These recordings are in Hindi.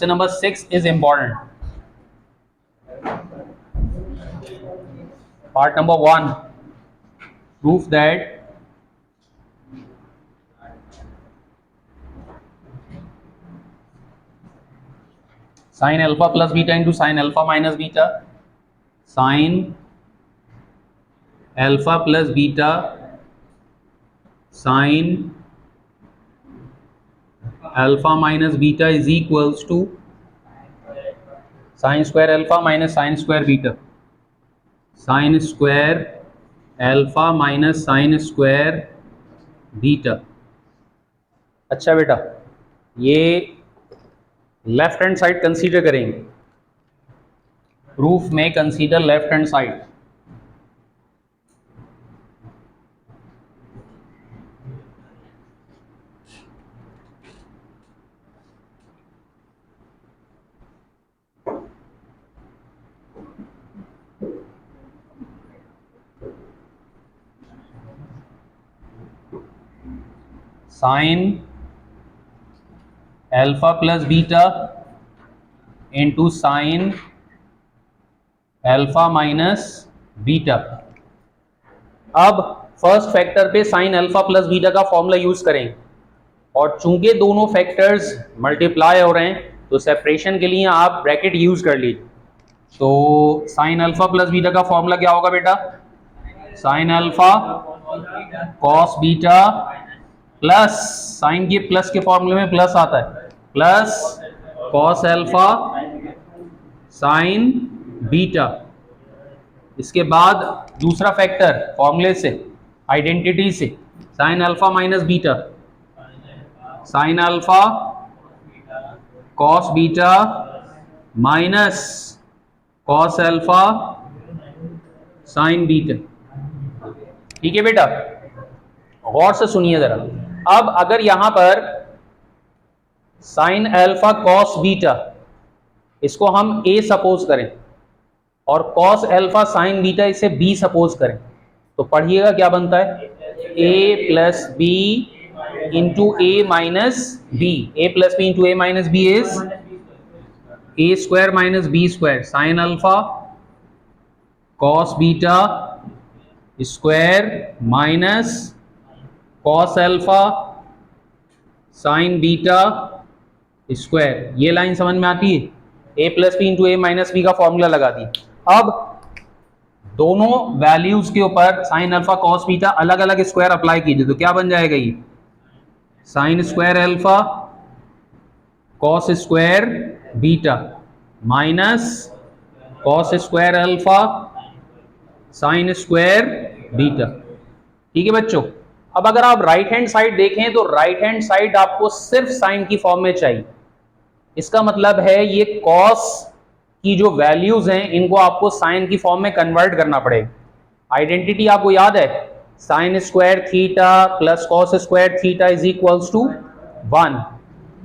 Question number 6 is important. Part number 1, proof that sin alpha plus beta into sin alpha minus beta, sin alpha plus beta sin alpha minus beta is equals to sin square alpha minus sin square beta, sin square alpha minus sin square beta. अच्छा बेटा, ये लेफ्ट हैंड साइड कंसीडर करेंगे. प्रूफ में consider left hand side. Sign alpha plus beta into sine alpha minus beta. अब फर्स्ट फैक्टर पे साइन अल्फा प्लस बीटा का फॉर्मूला यूज करेंगे, और चूंकि दोनों फैक्टर्स मल्टीप्लाई हो रहे हैं तो सेपरेशन के लिए आप ब्रैकेट यूज कर लीजिए. तो साइन अल्फा प्लस बीटा का फॉर्मूला क्या होगा बेटा? Sine alpha cos beta plus, sine के प्लस के फॉर्मूले में प्लस आता है, plus cos alpha sine beta. इसके बाद दूसरा फैक्टर फॉर्मूले से, आइडेंटिटी से, sine alpha minus beta, sine alpha cos beta minus cos alpha sine beta. ठीक है बेटा, गौर से सुनिए जरा. अब अगर यहां पर साइन अल्फा कॉस बीटा, इसको हम a सपोज करें, और कॉस अल्फा साइन बीटा इसे b सपोज करें, तो पढ़िएगा क्या बनता है? a plus B into A minus B. A plus B into A minus B is A square minus B square sine alpha cos beta square minus cos alpha sine beta square. ये लाइन समझ में आती है? a plus B into A minus B का फॉर्मूला लगा दी. अब दोनों वैल्यूज के ऊपर साइन अल्फा कॉस बीटा अलग अलग स्क्वायर अप्लाई कीजिए, तो क्या बन जाएगा? ये sine square alpha cos square beta minus cos square alpha sine square beta. ठीक है बच्चों. अब अगर आप राइट हैंड साइड देखें तो राइट हैंड साइड आपको सिर्फ साइन की फॉर्म में चाहिए. इसका मतलब है ये कॉस की जो वैल्यूज हैं इनको आपको साइन की फॉर्म में कन्वर्ट करना पड़ेगा. आइडेंटिटी आपको याद है, sine square theta plus cos square theta is equals to 1.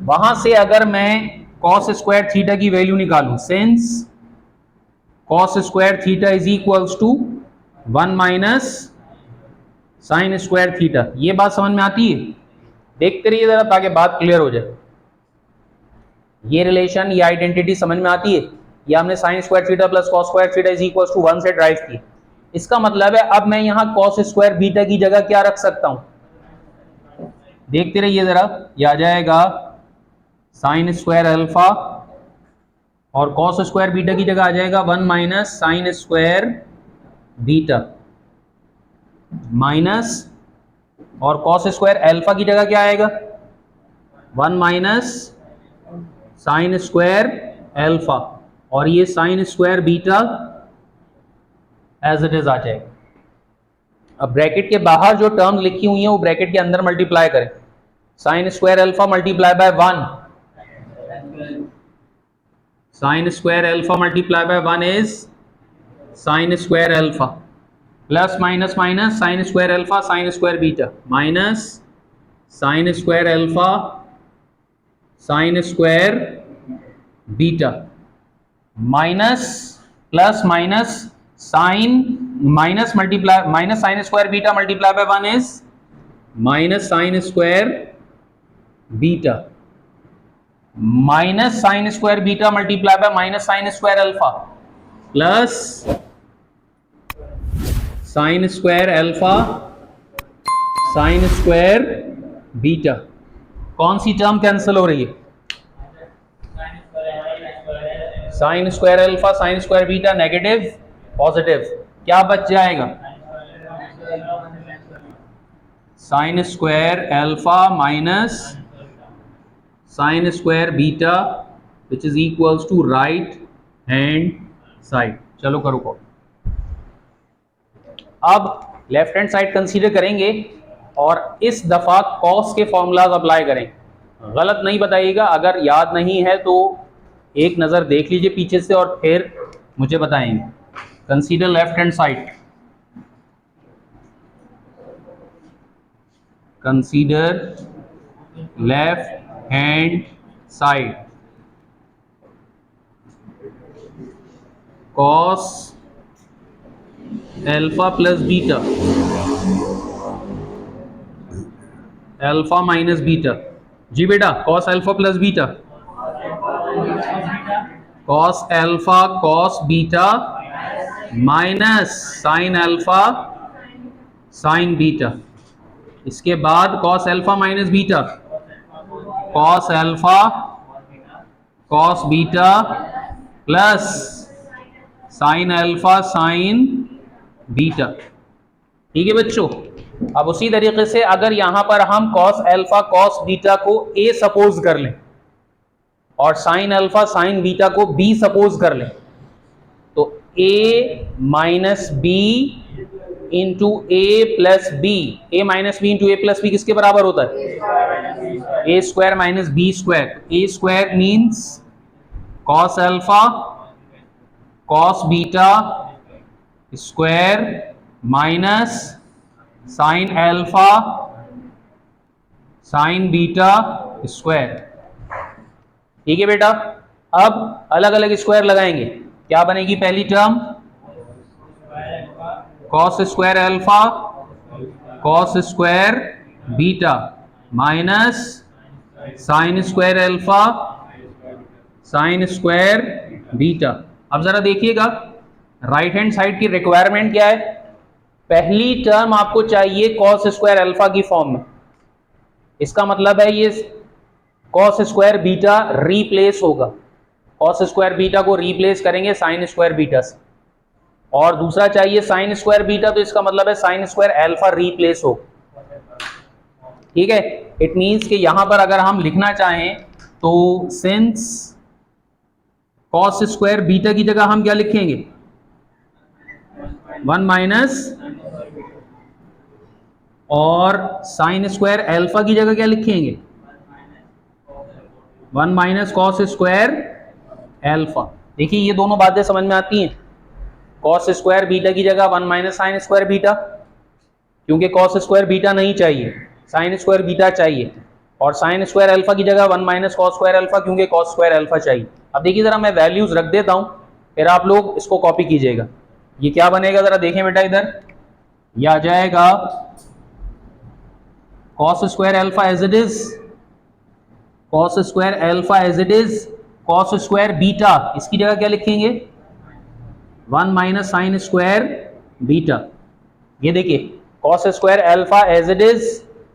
वहां से अगर मैं कॉस स्क्वायर थीटा की वैल्यू निकालूं, since cos square theta is equals to 1 minus sine square theta. ये बात समझ में आती है? देखते रहिए जरा ताकि बात क्लियर हो जाए. ये रिलेशन, ये आइडेंटिटी समझ में आती है? ये हमने sine square theta plus cos square theta is equals to 1 से ड्राइव की. इसका मतलब है अब मैं यहां कॉस स्क्वायर बीटा की जगह क्या रख सकता हूं? देखते रहिए जरा. ये आ जाएगा साइन स्क्वायर अल्फा, और कॉस स्क्वायर बीटा की जगह आ जाएगा 1 minus sine square beta minus, और कॉस स्क्वायर अल्फा की जगह क्या आएगा? 1 माइनस साइन स्क्वायर अल्फा, और ये sine square beta as it is आ जाएगा. अब ब्रैकेट के बाहर जो टर्म लिखी हुई है वो ब्रैकेट के अंदर मल्टीप्लाई करें. Sine square alpha multiply by 1, sine square alpha multiply by 1 is sine square alpha, plus minus minus sine square alpha sine square beta minus sine square alpha sine square beta minus plus minus sine minus multiply minus sine square beta multiply by 1 is minus sine square beta. Minus sine square beta multiply by minus sine square alpha plus sine square alpha sine square beta. कौन सी टर्म कैंसिल हो रही है? Sine square alpha sine square beta, negative positive, क्या बच जाएगा? Sine square alpha minus sine square beta which is equals to right hand side. चलो करो को। अब लेफ्ट हैंड साइड कंसीडर करेंगे और इस दफा कॉस के फॉर्मूलाज अप्लाई करें। गलत नहीं बताइएगा, अगर याद नहीं है तो एक नज़र देख लीजिए पीछे से और फिर मुझे बताएंगे। Consider left hand side, consider left hand side. Cos alpha plus beta, alpha minus beta. जी बेटा, cos alpha plus beta, cos alpha cos beta minus sine alpha sine beta. इसके बाद cos alpha minus beta, cos alpha cos beta plus sine alpha sine beta. ठीक है बच्चों। अब उसी तरीके से अगर यहां पर हम कॉस अल्फा कॉस बीटा को ए सपोज कर लें और साइन अल्फा साइन बीटा को बी सपोज कर लें, तो A minus B into A plus B, A minus B into A plus B किसके बराबर होता है? A square minus B square. A square means cos alpha cos beta square minus sine alpha sine beta square. ठीक है बेटा। अब अलग अलग स्क्वायर लगाएंगे, क्या बनेगी पहली term? Cos square alpha cos square beta minus sine square alpha sine square beta. अब जरा देखिएगा राइट हैंड साइड की रिक्वायरमेंट क्या है। पहली टर्म आपको चाहिए कॉस स्क्वायर अल्फा की फॉर्म में। इसका मतलब है ये कॉस स्क्वायर बीटा रीप्लेस होगा, कॉस स्क्वायर बीटा को रीप्लेस करेंगे साइन स्क्वायर बीटा से। और दूसरा चाहिए साइन स्क्वायर बीटा, तो इसका मतलब है साइन स्क्वायर अल्फा रीप्लेस हो। ठीक है। इट मींस कि यहां पर अगर हम लिखना चाहें तो सिंस कॉस स्क्वायर बीटा की जगह हम क्या लिखेंगे? 1 माइनस, और साइन स्क्वायर अल्फा की जगह क्या लिखेंगे? 1 माइनस कॉस स्क्वायर अल्फा। देखिए ये दोनों बातें समझ में आती हैं। कॉस स्क्वायर बीटा की जगह 1 माइनस साइन स्क्वायर बीटा, क्योंकि कॉस स्क्वायर बीटा नहीं चाहिए, साइन स्क्वायर बीटा चाहिए। और साइन स्क्वायर अल्फा की जगह 1 माइनस कॉस स्क्वायर अल्फा, क्योंकि कॉस स्क्वायर अल्फा चाहिए। अब देखिए जरा मैं वैल्यूज रख देता हूं, फिर आप लोग इसको कॉपी कीजिएगा। ये क्या बनेगा जरा देखें बेटा, इधर ये आ जाएगा cos square alpha as it is, cos square alpha as it is, cos square beta इसकी जगह क्या लिखेंगे? 1 माइनस साइन स्क्वायर बीटा। ये देखिए cos square alpha as it is,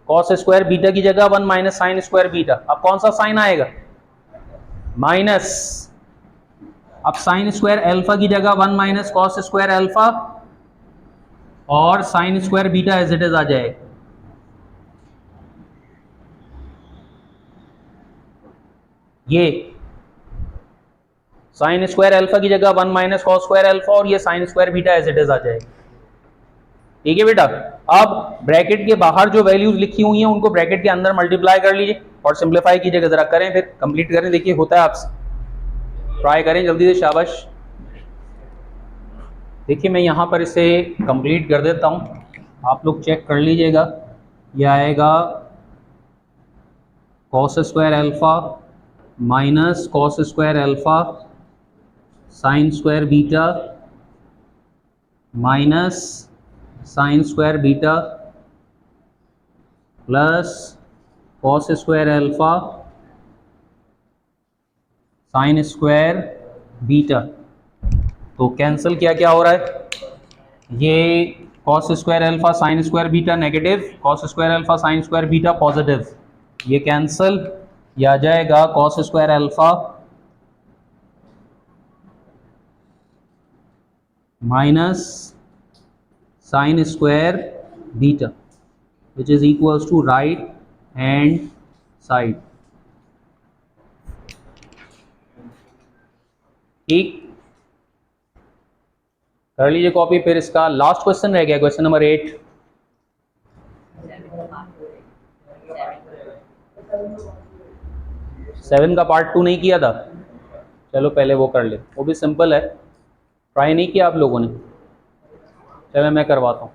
cos square beta की जगह 1 माइनस साइन स्क्वायर बीटा। अब कौन सा साइन आएगा? माइनस। अब साइन स्क्वायर अल्फा की जगह 1 माइनस कॉस स्क्वायर अल्फा और sine square beta as it is आ जाएगा। ये साइन स्क्वायर अल्फा की जगह 1 माइनस कॉस स्क्वायर अल्फा और ये sine square beta as it is आ जाएगा। ठीक है बेटा। अब ब्रैकेट के बाहर जो वैल्यूज लिखी हुई हैं उनको ब्रैकेट के अंदर मल्टीप्लाई कर लीजिए और सिंप्लीफाई कीजिएगा। जरा करें, फिर कंप्लीट करें, देखिए होता है आपसे। ट्राई करें जल्दी से, शाबाश। देखिए मैं यहाँ पर इसे कंप्लीट कर देता हूँ, आप लोग चेक कर लीजिएगा। यह आएगा cos square alpha minus cos square alpha sine square beta minus sine square beta plus cos square alpha sine square beta. तो कैंसिल क्या क्या हो रहा है, ये cos square alpha sine square beta negative, cos square alpha sine square beta positive, ये कैंसिल, ये आ जाएगा cos square alpha minus sine square beta which is equals to right hand side. ठीक, कर लीजिए कॉपी। फिर इसका लास्ट क्वेश्चन रह गया, क्वेश्चन नंबर 8। सेवन का पार्ट 2 नहीं किया था, चलो पहले वो कर ले, वो भी सिंपल है, ट्राई नहीं किया आप लोगों ने, चलो मैं करवाता हूँ।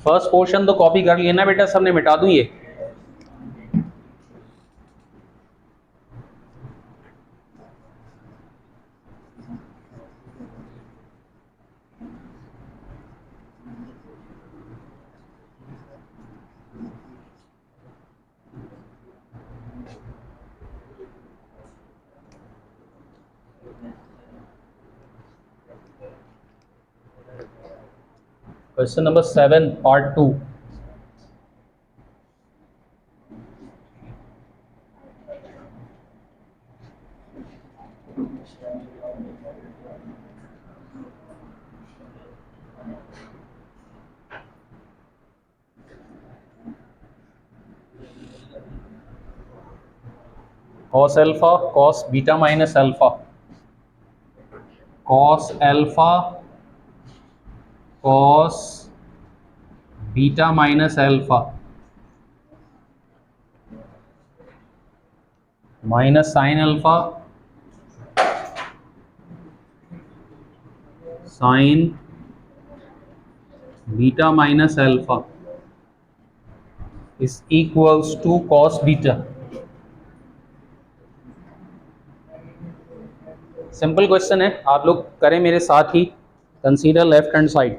फर्स्ट पोर्शन तो कॉपी कर लिया ना बेटा सबने, मिटा दूं ये? Question number 7 part 2। Cos alpha cos beta minus alpha, cos alpha cos beta minus alpha minus sine alpha sine beta minus alpha is equals to cos beta. Simple question है, आप लोग करें मेरे साथ ही। Consider left hand side,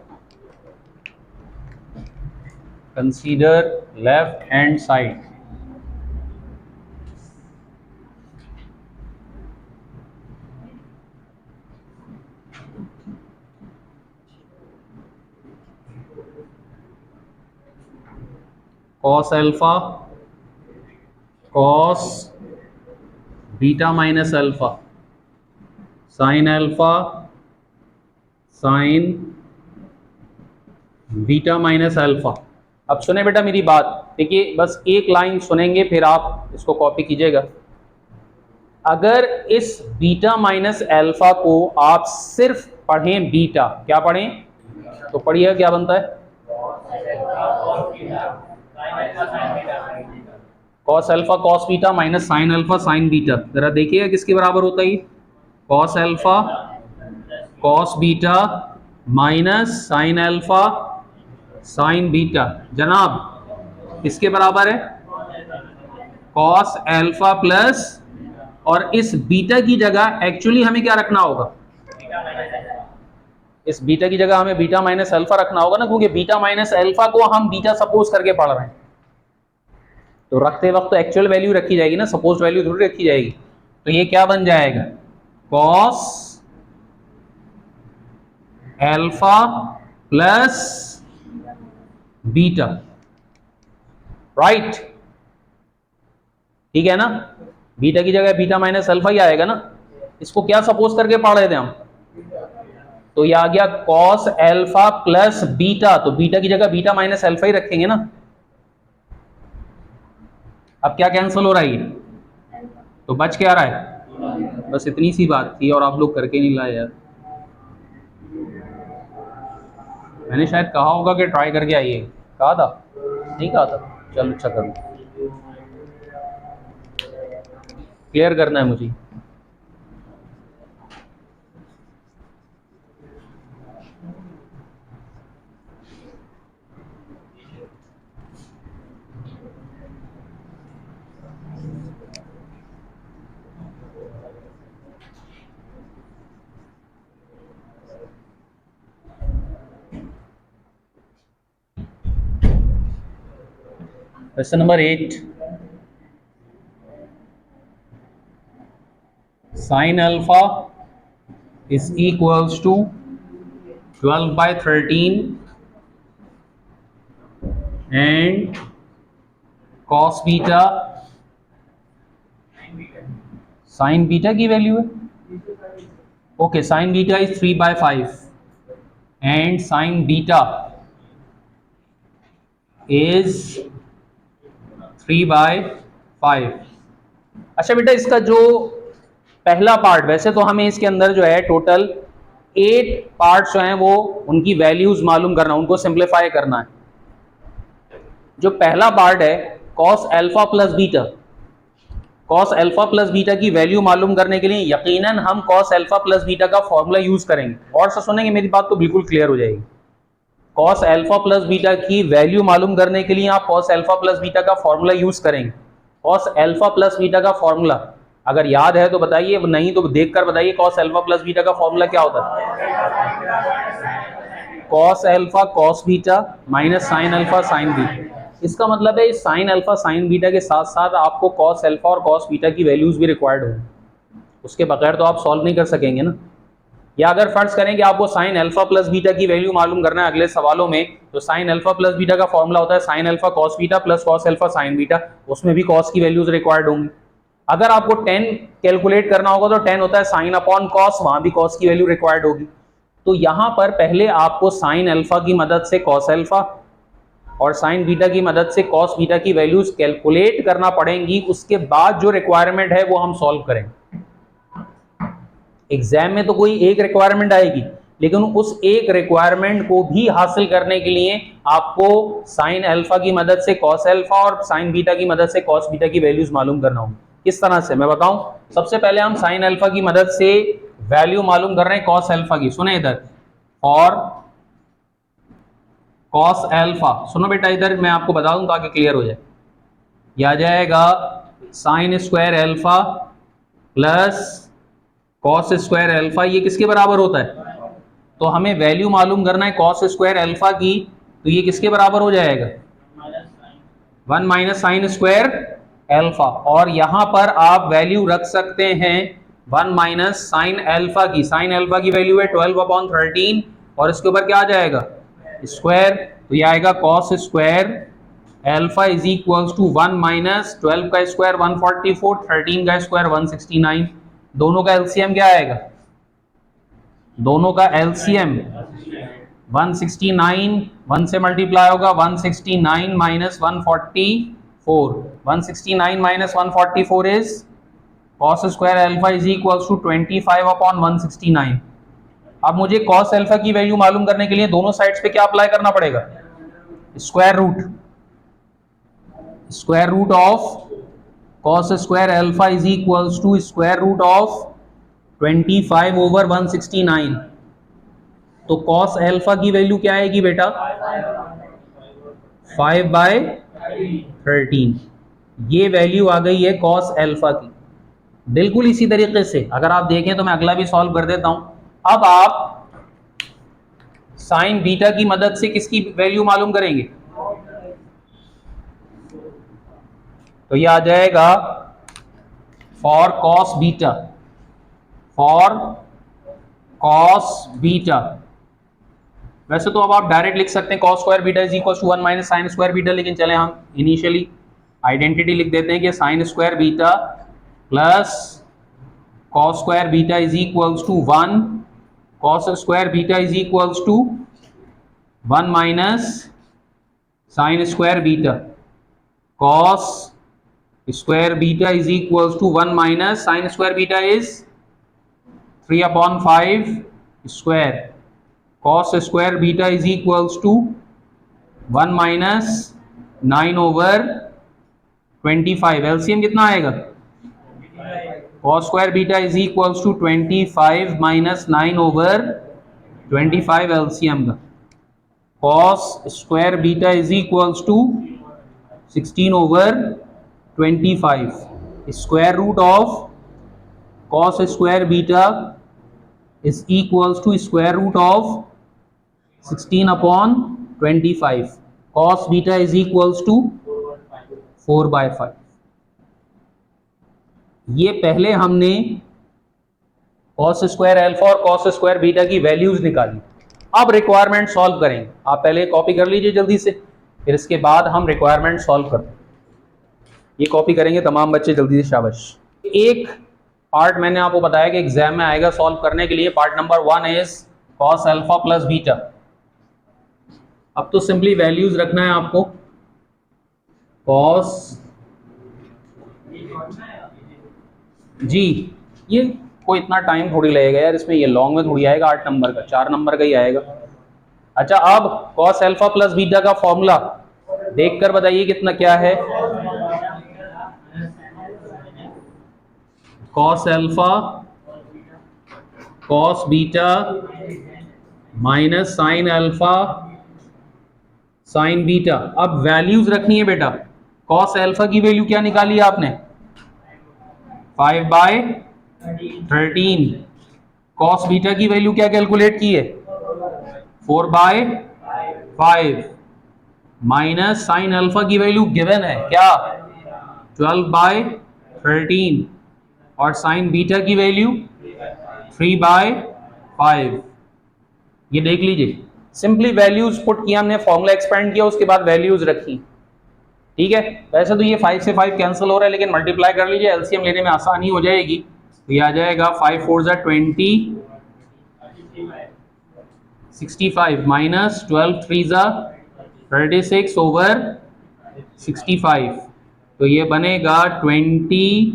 consider left hand side. Cos alpha cos beta minus alpha sine alpha sine beta minus alpha. अब सुने बेटा मेरी बात, देखिए बस एक लाइन सुनेंगे फिर आप इसको कॉपी कीजिएगा। अगर इस बीटा माइनस अल्फा को आप सिर्फ पढ़ें बीटा, क्या पढ़ें तो पढ़िएगा क्या बनता है, cos alpha cos beta minus sine alpha sine beta. जरा देखिएगा किसके बराबर होता है, cos alpha cos beta minus sine alpha sine beta. जनाब किसके बराबर है, कॉस अल्फा प्लस, और इस बीटा की जगह एक्चुअली हमें क्या रखना होगा, इस बीटा की जगह हमें बीटा माइनस अल्फा रखना होगा ना, क्योंकि बीटा माइनस अल्फा को हम बीटा सपोज करके पढ़ रहे हैं, तो रखते वक्त तो एक्चुअल वैल्यू रखी जाएगी ना, सपोज वैल्यू थोड़ी रखी जाएगी। तो ये क्या बन जाएगा, cos alpha plus beta, right, ठीक है ना। बीटा की जगह बीटा माइनस अल्फा ही आएगा ना, इसको क्या सपोज करके पढ़ रहे थे हम, तो ये आ गया कॉस अल्फा प्लस बीटा, तो बीटा की जगह बीटा माइनस अल्फा ही रखेंगे ना। अब क्या कैंसिल हो रहा है, तो बच क्या रहा है, बस इतनी सी बात थी और आप लोग करके नहीं लाए यार। मैंने शायद कहा होगा कि ट्राई करके आइए, कहा था नहीं कहा था, चलो अच्छा करो। क्लियर करना है मुझे। Question number 8, sine alpha is equals to 12/13 and cos beta, sign beta की वैल्यू है, okay, sign beta is 3/5 and sign beta is 3/5। अच्छा बेटा, इसका जो पहला पार्ट, वैसे तो हमें इसके अंदर जो है टोटल 8 पार्ट्स जो हैं वो उनकी वैल्यूज मालूम करना, उनको सिंप्लीफाई करना है। जो पहला पार्ट है cos alpha plus beta, cos alpha plus beta की वैल्यू मालूम करने के लिए यकीनन हम कॉस अल्फा प्लस बीटा का फॉर्मूला यूज करेंगे। और से सुनेंगे, मेरी बात तो बिल्कुल क्लियर हो जाएगी। कॉस अल्फा प्लस बीटा की वैल्यू मालूम करने के लिए आप कॉस अल्फा प्लस बीटा का फॉर्मूला यूज करेंगे। कॉस अल्फा प्लस बीटा का फॉर्मूला अगर याद है तो बताइए, नहीं तो देखकर बताइए। कॉस अल्फा प्लस बीटा का फॉर्मूला क्या होता है? Cos alpha cos beta minus sine alpha sine beta. इसका मतलब है साइन अल्फा साइन बीटा के साथ साथ आपको कॉस अल्फा और कॉस बीटा की वैल्यूज भी रिक्वायर्ड हो, उसके बगैर तो आप सॉल्व नहीं कर सकेंगे ना। या अगर फर्ज करें कि आपको साइन अल्फा प्लस बीटा की वैल्यू मालूम करना है अगले सवालों में, तो साइन अल्फा प्लस बीटा का फॉर्मूला होता है sign alpha cos beta plus cos alpha sine beta, उसमें भी कॉस की वैल्यूज रिक्वायर्ड होंगी। अगर आपको 10 कैलकुलेट करना होगा तो 10 होता है साइन अपॉन कॉस, वहां भी कॉस की वैल्यू रिक्वायर्ड होगी। तो यहां पर पहले आपको साइन अल्फा की मदद से कॉस अल्फा और साइन बीटा की मदद से कॉस बीटा की वैल्यूज कैलकुलेट करना पड़ेंगी, उसके बाद जो रिक्वायरमेंट है वो हम सॉल्व करेंगे। एग्जाम में तो कोई एक रिक्वायरमेंट आएगी, लेकिन उस एक रिक्वायरमेंट को भी हासिल करने के लिए आपको साइन अल्फा की मदद से कॉस अल्फा और साइन बीटा की मदद से कॉस बीटा की वैल्यूज मालूम करना होगी। किस तरह से मैं बताऊं? सबसे पहले हम साइन अल्फा की मदद से वैल्यू मालूम कर रहे हैं कॉस अल्फा की। सुने इधर, और कॉस अल्फा, सुनो बेटा इधर मैं आपको बता दूं ताकि क्लियर हो जाए। यह आ जाएगा sine square alpha plus cos square alpha, ये किसके बराबर होता है? तो हमें वैल्यू मालूम करना है कॉस स्क्वायर अल्फा की, तो ये किसके बराबर हो जाएगा? 1 माइनस साइन स्क्वायर अल्फा। और यहां पर आप वैल्यू रख सकते हैं 1 माइनस साइन अल्फा की। साइन अल्फा की वैल्यू है 12/13 और इसके ऊपर क्या आ जाएगा? स्क्वायर, तो ये आएगा cos square alpha is equals to 1 minus 12 का स्क्वायर 144, 13 का स्क्वायर 169। दोनों का एलसीएम क्या आएगा? दोनों का एलसीएम 169, 1 से मल्टीप्लाई होगा 169 minus 144, 169 minus 144 is cos square alpha is equals to 25/169। अब मुझे कॉस अल्फा की वैल्यू मालूम करने के लिए दोनों साइड्स पे क्या अप्लाई करना पड़ेगा? Square root, square root of cos square alpha is equals to square root of 25/169। तो cos अल्फा की वैल्यू क्या आएगी बेटा? 5/13। ये वैल्यू आ गई है cos अल्फा की। बिल्कुल इसी तरीके से अगर आप देखें तो मैं अगला भी सॉल्व कर देता हूं। अब आप साइन बीटा की मदद से किसकी वैल्यू मालूम करेंगे? तो ये आ जाएगा for cos beta, for cos beta. वैसे तो अब आप डायरेक्ट लिख सकते हैं cos square beta is equal to 1 minus sine square beta, लेकिन चले हम इनिशियली आइडेंटिटी लिख देते हैं कि sine square beta plus cos square beta is equals to 1, cos square beta is equals to 1 minus sine square beta, cos square beta is equals to 1 minus sine square beta is 3/5 square, cos square beta is equals to 1 minus 9/25। LCM कितना आएगा? cos square beta is equals to 25 minus 9 over 25 LCM का cos square beta is equals to 16 over 25 square root of cos square beta is equals to square root of 16 upon 25 cos beta is equals to 4/5। ये पहले हमने cos स्क्वायर अल्फा और cos स्क्वायर बीटा की वैल्यूज निकाली। अब रिक्वायरमेंट सॉल्व करेंगे। आप पहले कॉपी कर लीजिए जल्दी से, फिर इसके बाद हम रिक्वायरमेंट सॉल्व करते हैं। ये कॉपी करेंगे तमाम बच्चे जल्दी से, शाबाश। एक पार्ट मैंने आपको बताया कि एग्जाम में आएगा सॉल्व करने के लिए। Part number 1 is cos alpha plus beta. अब तो सिंपली वैल्यूज रखना है आपको। cos जी, ये कोई इतना टाइम थोड़ी लगेगा यार, इसमें ये लॉन्ग में थोड़ी आएगा, 8 नंबर का, 4 नंबर का ही आएगा। अच्छा, अब cos अल्फा प्लस बीटा का फॉर्मूला देखकर बताइए कितना क्या है। cos alpha cos beta minus sine alpha sine beta. अब वैल्यूज रखनी है बेटा। cos अल्फा की वैल्यू क्या निकाली आपने? 5/13। cos बीटा की वैल्यू क्या कैलकुलेट की है? 4/5 माइनस साइन अल्फा की वैल्यू गिवन है क्या? 12/13 और साइन बीटा की वैल्यू 3/5। ये देख लीजिए, सिंपली वैल्यूज पुट किया हमने, फॉर्मूला एक्सपेंड किया, उसके बाद वैल्यूज रखी। ठीक है, वैसे तो ये 5 से 5 कैंसिल हो रहा है, लेकिन मल्टीप्लाई कर लीजिए, एलसीएम लेने में आसानी हो जाएगी। तो ये आ जाएगा 5 4 ज़ा 20 65 माइनस 12 3 ज़ा 36 ओवर 65। तो ये बनेगा 20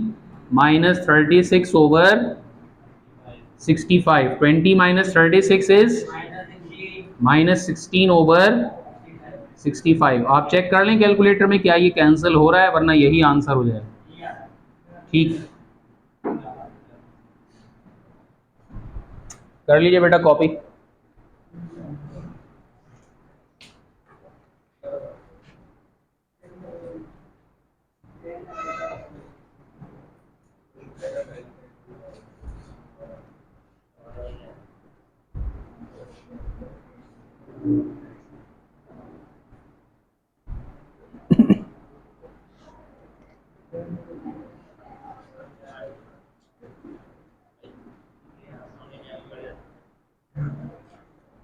minus 36 over 65। 20 minus 36 is minus 16 over 65। आप चेक कर लें कैलकुलेटर में क्या ये कैंसिल हो रहा है, वरना यही आंसर हो जाएगा। ठीक, कर लीजिए बेटा कॉपी।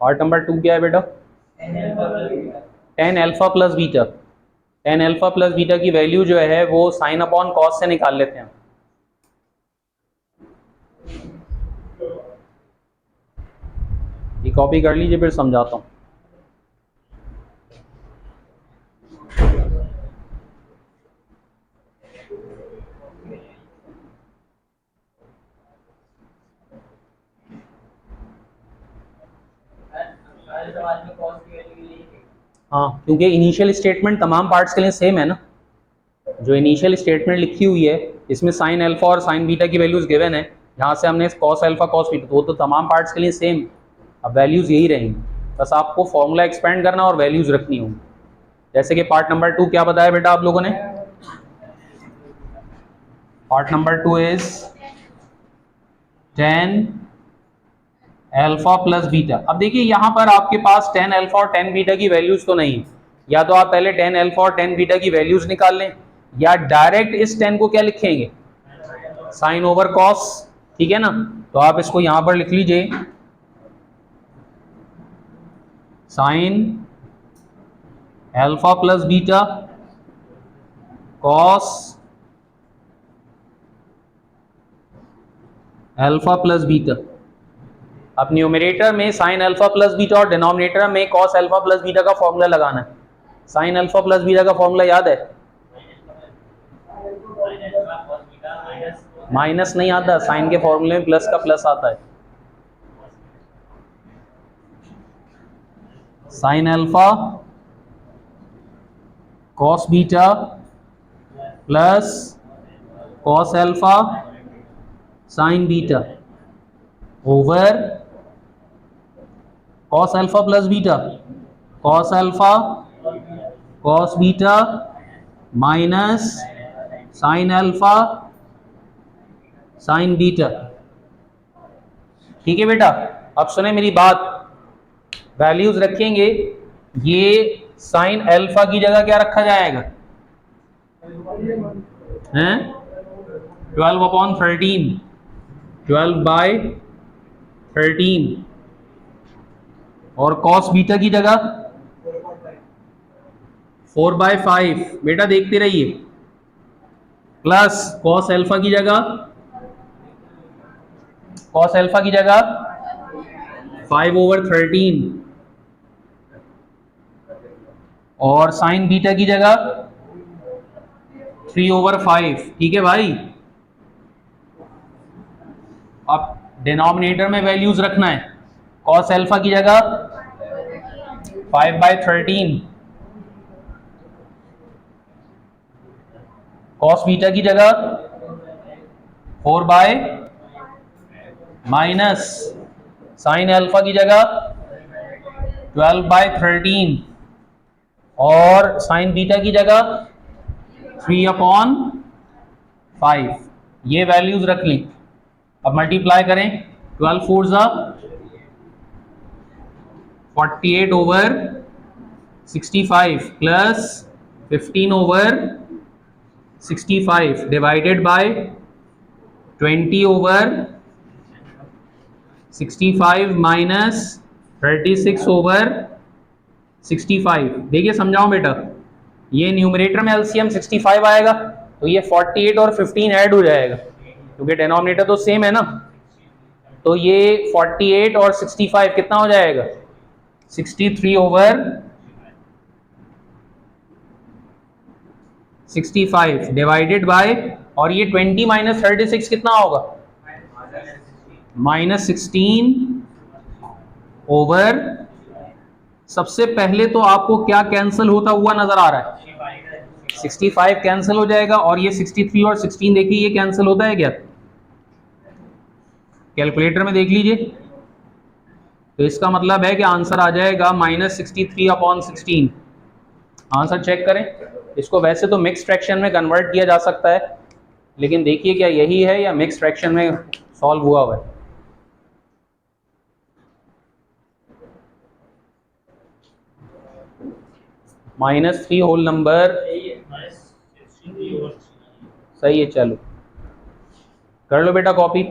पार्ट नंबर 2 क्या है बेटा? tan alpha plus beta. tan alpha plus beta की वैल्यू जो है वो साइन अपॉन कॉस से निकाल लेते हैं। ये कॉपी कर लीजिए, फिर समझाता हूँ। हाँ, क्योंकि इनिशियल स्टेटमेंट तमाम पार्ट्स के लिए सेम है ना। जो इनिशियल स्टेटमेंट लिखी हुई है इसमें साइन अल्फा और साइन बीटा की वैल्यूज गिवन है, जहाँ से हमने कॉस अल्फा कॉस बीटा, वो तो तमाम पार्ट्स के लिए सेम। अब वैल्यूज यही रहेंगी, बस आपको फॉर्मूला एक्सपेंड करना और वैल्यूज रखनी होंगी। जैसे कि पार्ट नंबर 2 क्या बताया बेटा आप लोगों ने? Part number 2 is tan alpha plus beta. अब देखिए यहाँ पर आपके पास tan अल्फा और tan बीटा की वैल्यूज तो नहीं है। या तो आप पहले tan अल्फा और tan बीटा की वैल्यूज निकाल लें, या डायरेक्ट इस tan को क्या लिखेंगे? Sine over cos. ठीक है ना, तो आप इसको यहां पर लिख लीजिए, sign alpha plus beta cos alpha plus beta. अब न्यूमरेटर में साइन अल्फा प्लस बीटा और डिनोमिनेटर में कॉस अल्फा प्लस बीटा का फॉर्मूला लगाना है। साइन अल्फा प्लस बीटा का फॉर्मूला याद है? माइनस नहीं आता, साइन के फॉर्मूले में प्लस का प्लस आता है। Sign alpha cos beta plus cos alpha sine beta over cos alpha plus beta, cos alpha cos beta minus sine alpha sine beta. ठीक है बेटा, अब सुने मेरी बात, वैल्यूज रखेंगे, ये साइन अल्फा की जगह क्या रखा जाएगा हैं 12/13, 12/13, और कॉस बीटा की जगह 4/5, बेटा देखते रहिए, प्लस कॉस अल्फा की जगह 5/13 और साइन बीटा की जगह 3/5। ठीक है भाई, अब डिनोमिनेटर में वैल्यूज रखना है, कॉस अल्फा की जगह 5/13, कॉस बीटा की जगह 4 माइनस साइन अल्फा की जगह 12/13 और साइन बीटा की जगह 3/5। ये वैल्यूज रख ली। अब मल्टीप्लाई करें, 12 4 48/65 प्लस 15/65 डिवाइडेड बाय 20/65 माइनस 36/65। देखिए समझाओ बेटा, ये न्यूमरेटर में एलसीएम 65 आएगा तो ये 48 और 15 ऐड हो जाएगा क्योंकि डिनोमिनेटर तो सेम है ना, तो ये 48 और 65 कितना हो जाएगा 63/65 डिवाइडेड बाय, और ये 20 माइनस 36 कितना होगा -16 ओवर, सबसे पहले तो आपको क्या कैंसिल होता हुआ नजर आ रहा है 65 कैंसिल हो जाएगा, और ये 63 और 16 देखिए ये कैंसिल होता है क्या, कैलकुलेटर में देख लीजिए, तो इसका मतलब है कि आंसर आ जाएगा -63/16। आंसर चेक करें, इसको वैसे तो मिक्स फ्रैक्शन में कन्वर्ट किया जा सकता है, लेकिन देखिए क्या यही है या मिक्स फ्रैक्शन में सॉल्व हुआ हुआ है। -3 होल नंबर सही है, चलो कर लो बेटा कॉपी।